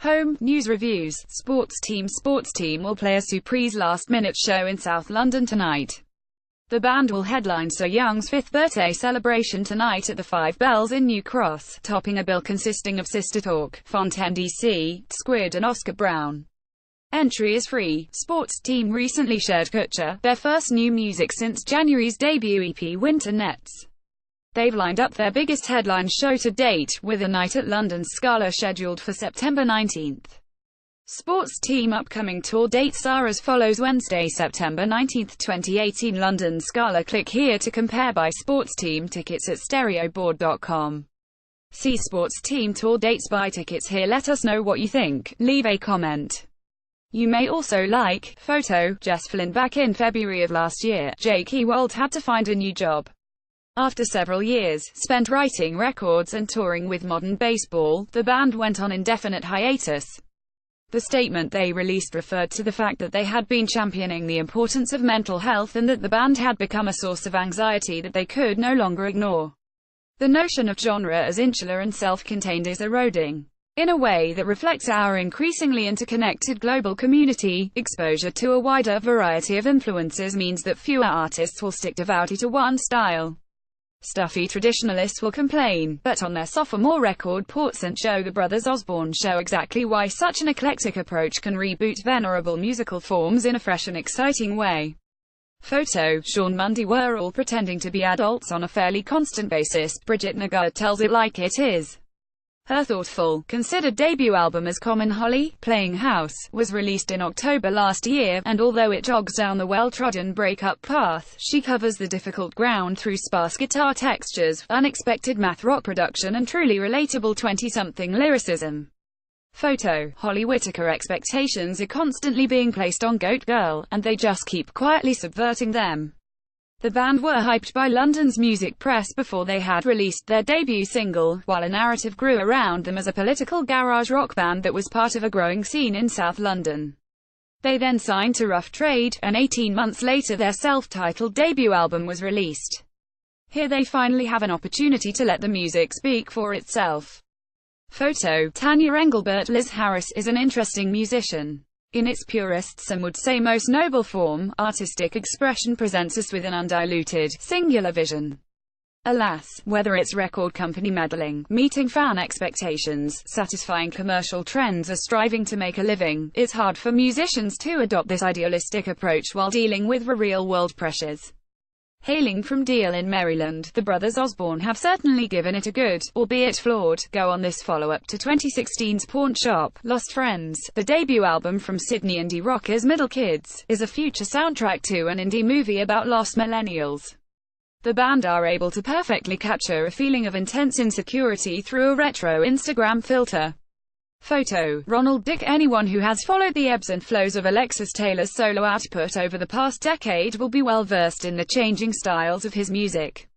Home News Reviews. Sports team will play a surprise last-minute show in South London tonight. The band will headline So Young's 5th birthday celebration tonight at the Five Bells in New Cross, topping a bill consisting of Sister Talk, Fontaine DC, Squid and Oscar Brown. Entry is free. Sports team recently shared Kutcher, their first new music since January's debut EP Winter Nets. They've lined up their biggest headline show to date, with a night at London's Scala scheduled for September 19th. Sports team upcoming tour dates are as follows: Wednesday, September 19th, 2018, London Scala. Click here to compare buy sports team tickets at stereoboard.com. See sports team tour dates, buy tickets here. Let us know what you think, leave a comment. You may also like. Photo, Jess Flynn. Back in February of last year, Jake Ewald had to find a new job. After several years spent writing records and touring with Modern Baseball, the band went on indefinite hiatus. The statement they released referred to the fact that they had been championing the importance of mental health and that the band had become a source of anxiety that they could no longer ignore. The notion of genre as insular and self-contained is eroding. In a way that reflects our increasingly interconnected global community, exposure to a wider variety of influences means that fewer artists will stick devoutly to one style. Stuffy traditionalists will complain, but on their sophomore record Ports and Show, the Brothers Osborne show exactly why such an eclectic approach can reboot venerable musical forms in a fresh and exciting way. Photo, Sean Mundy. We're all pretending to be adults on a fairly constant basis. Bridget Nagar tells it like it is. Her thoughtful, considered debut album As Common Holly, Playing House, was released in October last year, and although it jogs down the well-trodden breakup path, she covers the difficult ground through sparse guitar textures, unexpected math rock production and truly relatable 20-something lyricism. Photo, Holly Whitaker. Expectations are constantly being placed on Goat Girl, and they just keep quietly subverting them. The band were hyped by London's music press before they had released their debut single, while a narrative grew around them as a political garage rock band that was part of a growing scene in South London. They then signed to Rough Trade, and 18 months later their self-titled debut album was released. Here they finally have an opportunity to let the music speak for itself. Photo, Tanya Engelbert. Liz Harris is an interesting musician. In its purest, some would say most noble form, artistic expression presents us with an undiluted, singular vision. Alas, whether it's record company meddling, meeting fan expectations, satisfying commercial trends or striving to make a living, it's hard for musicians to adopt this idealistic approach while dealing with real-world pressures. Hailing from Deal in Maryland, the Brothers Osborne have certainly given it a good, albeit flawed, go on this follow-up to 2016's Pawn Shop. Lost Friends, the debut album from Sydney indie rockers Middle Kids, is a future soundtrack to an indie movie about lost millennials. The band are able to perfectly capture a feeling of intense insecurity through a retro Instagram filter. Photo, Ronald Dick. Anyone who has followed the ebbs and flows of Alexis Taylor's solo output over the past decade will be well versed in the changing styles of his music.